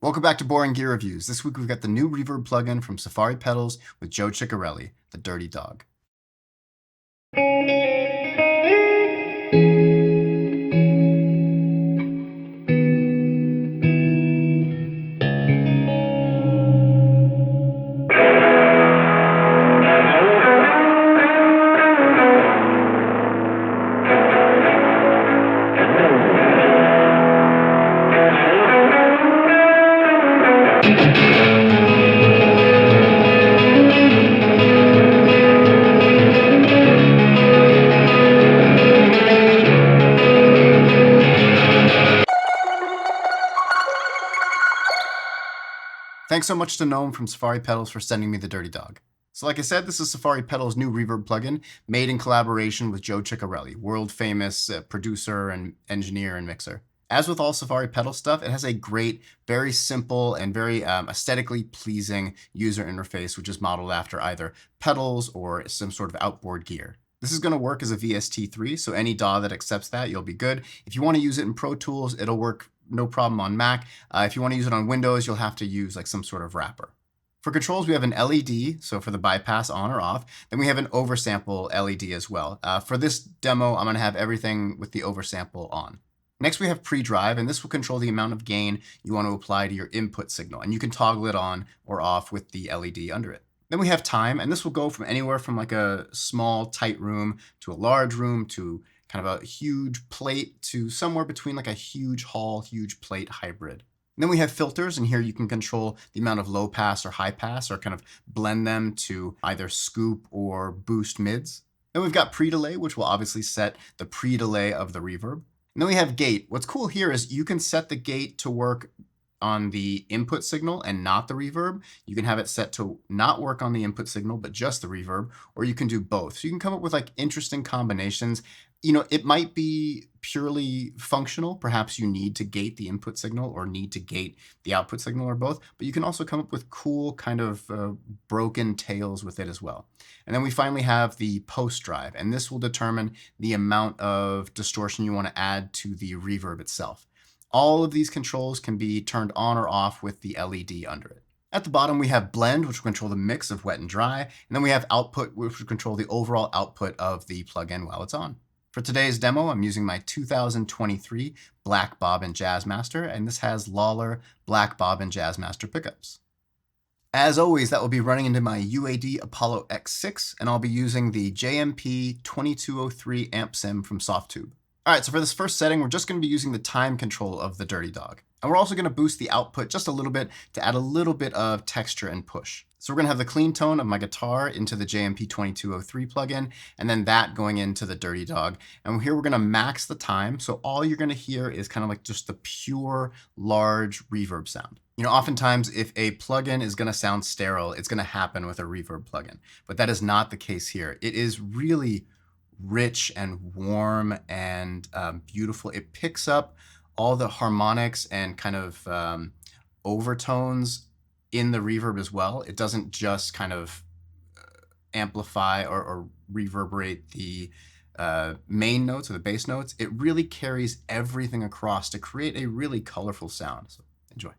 Welcome back to Boring Gear Reviews. This week we've got the new Reverb plugin from Safari Pedals with Joe Chiccarelli, the Dirty Dog. Thanks so much to Gnome from Safari Pedals for sending me the Dirty Dog. So like I said, this is Safari Pedals' new Reverb plugin made in collaboration with Joe Chiccarelli, world-famous producer and engineer and mixer. As with all Safari Pedal stuff, it has a great, very simple, and very aesthetically pleasing user interface, which is modeled after either pedals or some sort of outboard gear. This is going to work as a VST3, so any DAW that accepts that, you'll be good. If you want to use it in Pro Tools, it'll work no problem on Mac. If you want to use it on Windows, you'll have to use like some sort of wrapper. For controls, we have an LED, so for the bypass on or off. Then we have an oversample LED as well. For this demo, I'm going to have everything with the oversample on. Next, we have pre-drive, and this will control the amount of gain you want to apply to your input signal, and you can toggle it on or off with the LED under it. Then we have time, and this will go from anywhere from like a small, tight room to a large room to kind of a huge plate to somewhere between like a huge hall, huge plate hybrid. And then we have filters, and here you can control the amount of low pass or high pass or kind of blend them to either scoop or boost mids. Then we've got pre-delay, which will obviously set the pre-delay of the reverb. And then we have gate. What's cool here is you can set the gate to work on the input signal and not the reverb. You can have it set to not work on the input signal, but just the reverb, or you can do both. So you can come up with like interesting combinations. You know, it might be purely functional. Perhaps you need to gate the input signal or need to gate the output signal or both, but you can also come up with cool kind of broken tails with it as well. And then we finally have the post drive, and this will determine the amount of distortion you want to add to the reverb itself. All of these controls can be turned on or off with the LED under it. At the bottom, we have blend, which will control the mix of wet and dry. And then we have output, which will control the overall output of the plugin while it's on. For today's demo, I'm using my 2023 Black Bobbin Jazzmaster, and this has Lawler Black Bobbin Jazzmaster pickups. As always, that will be running into my UAD Apollo X6, and I'll be using the JMP 2203 amp sim from Softtube. All right, so for this first setting, we're just going to be using the time control of the Dirty Dog. And we're also going to boost the output just a little bit to add a little bit of texture and push. So we're going to have the clean tone of my guitar into the JMP 2203 plugin, and then that going into the Dirty Dog. And here we're going to max the time, so all you're going to hear is kind of like just the pure, large reverb sound. You know, oftentimes if a plugin is going to sound sterile, it's going to happen with a reverb plugin. But that is not the case here. It is really rich and warm and beautiful. It picks up all the harmonics and kind of overtones in the reverb as well. It doesn't just kind of amplify or reverberate the main notes or the bass notes. It really carries everything across to create a really colorful sound. So enjoy.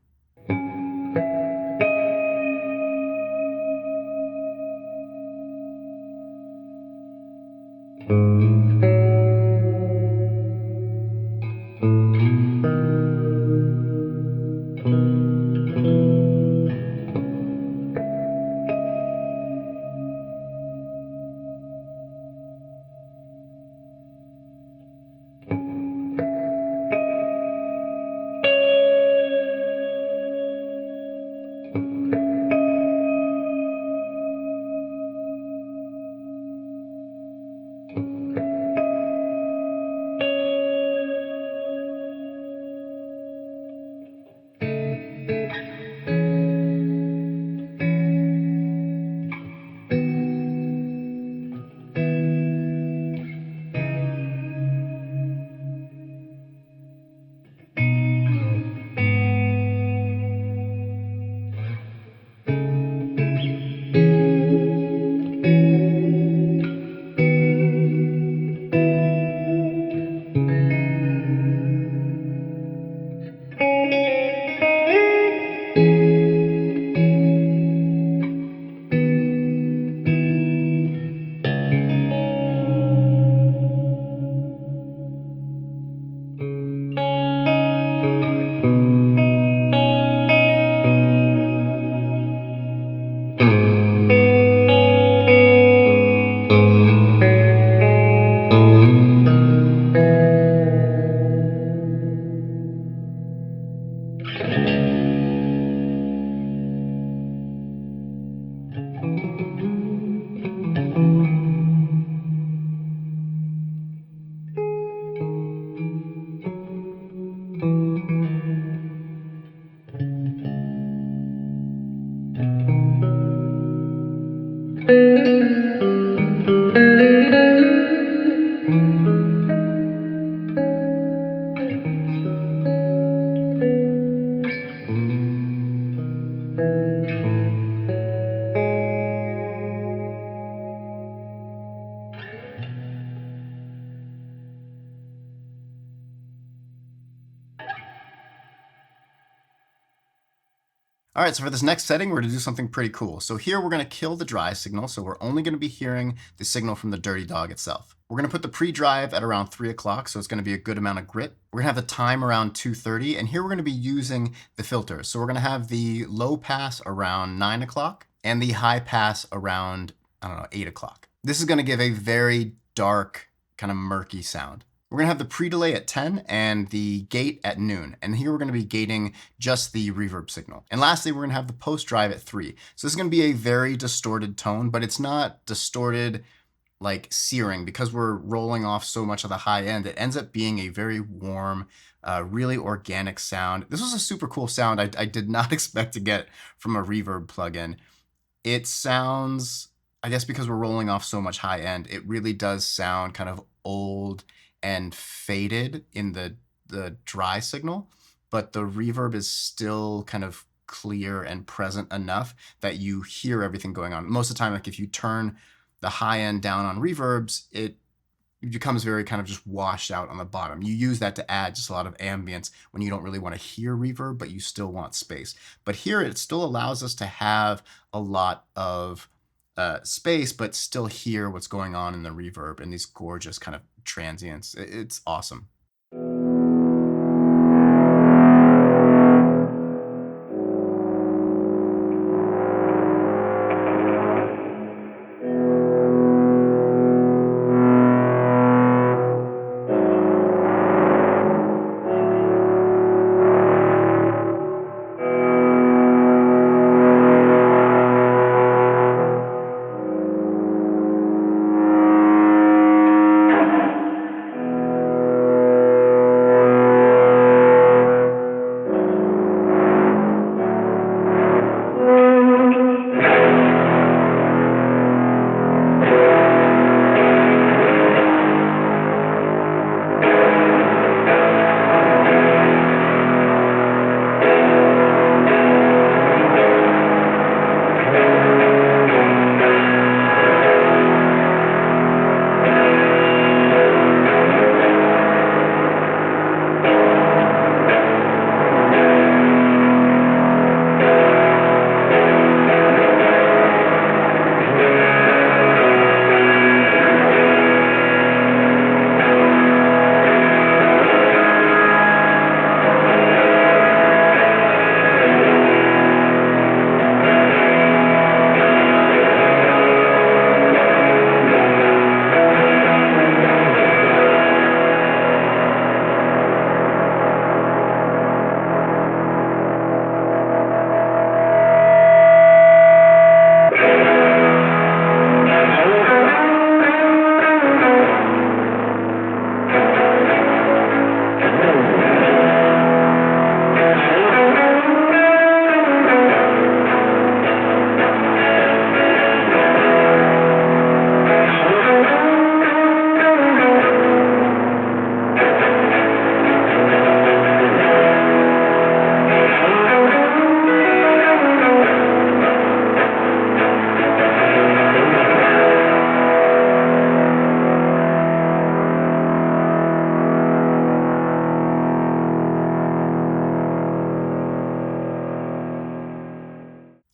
All right, so for this next setting, we're gonna do something pretty cool. So here we're gonna kill the dry signal, so we're only gonna be hearing the signal from the Dirty Dog itself. We're gonna put the pre-drive at around 3 o'clock, so it's gonna be a good amount of grit. We're gonna have the time around 2:30, and here we're gonna be using the filters. So we're gonna have the low pass around 9 o'clock, and the high pass around, I don't know, 8 o'clock. This is gonna give a very dark, kind of murky sound. We're gonna have the pre-delay at 10 and the gate at noon. And here we're gonna be gating just the reverb signal. And lastly, we're gonna have the post-drive at 3. So this is gonna be a very distorted tone, but it's not distorted like searing because we're rolling off so much of the high end. It ends up being a very warm, really organic sound. This was a super cool sound I did not expect to get from a reverb plugin. It sounds, I guess because we're rolling off so much high end, it really does sound kind of old and faded in the dry signal, but the reverb is still kind of clear and present enough that you hear everything going on. Most of the time, like if you turn the high end down on reverbs, it becomes very kind of just washed out on the bottom. You use that to add just a lot of ambience when you don't really want to hear reverb, but you still want space. But here it still allows us to have a lot of space, but still hear what's going on in the reverb and these gorgeous kind of transients. It's awesome.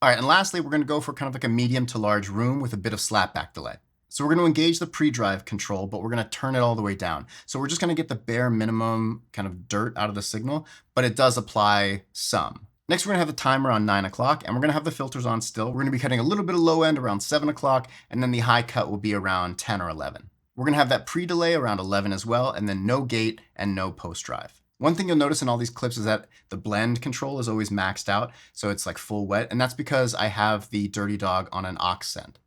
All right, and lastly, we're gonna go for kind of like a medium to large room with a bit of slapback delay. So we're gonna engage the pre-drive control, but we're gonna turn it all the way down. So we're just gonna get the bare minimum kind of dirt out of the signal, but it does apply some. Next, we're gonna have the timer on 9 o'clock, and we're gonna have the filters on still. We're gonna be cutting a little bit of low end around 7 o'clock, and then the high cut will be around 10 or 11. We're gonna have that pre-delay around 11 as well, and then no gate and no post-drive. One thing you'll notice in all these clips is that the blend control is always maxed out, so it's like full wet, and that's because I have the Dirty Dog on an aux send.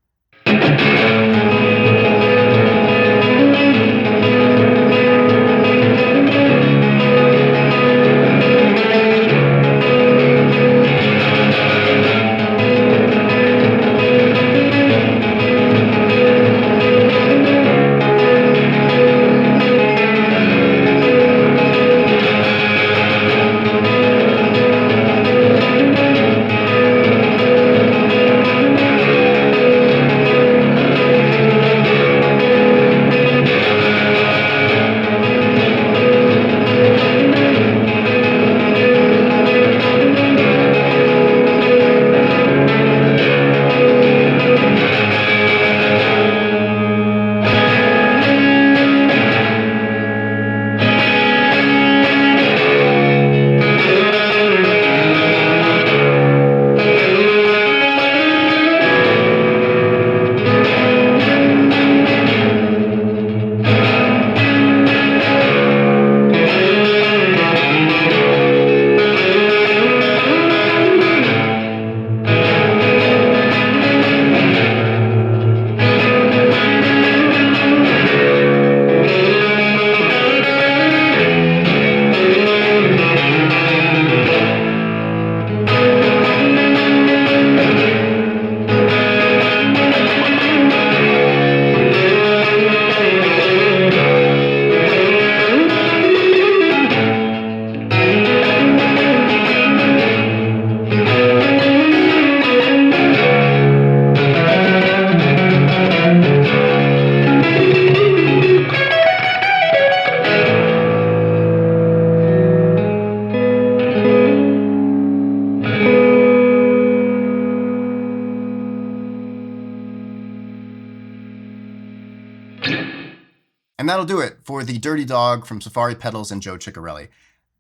And that'll do it for the Dirty Dog from Safari Pedals and Joe Chiccarelli.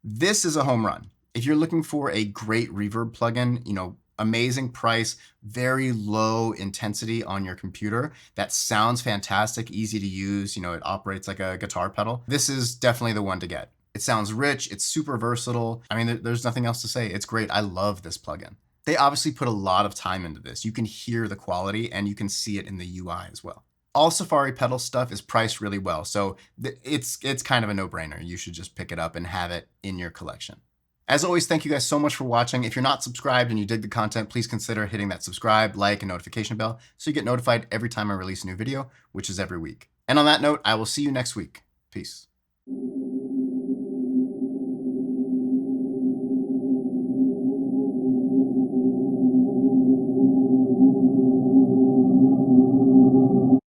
This is a home run. If you're looking for a great reverb plugin, amazing price, very low intensity on your computer, that sounds fantastic, easy to use, it operates like a guitar pedal, this is definitely the one to get. It sounds rich, it's super versatile. I mean, there's nothing else to say. It's great. I love this plugin. They obviously put a lot of time into this. You can hear the quality and you can see it in the UI as well. All Safari pedal stuff is priced really well, so it's kind of a no-brainer. You should just pick it up and have it in your collection. As always, thank you guys so much for watching. If you're not subscribed and you dig the content, please consider hitting that subscribe, like, and notification bell so you get notified every time I release a new video, which is every week. And on that note, I will see you next week. Peace.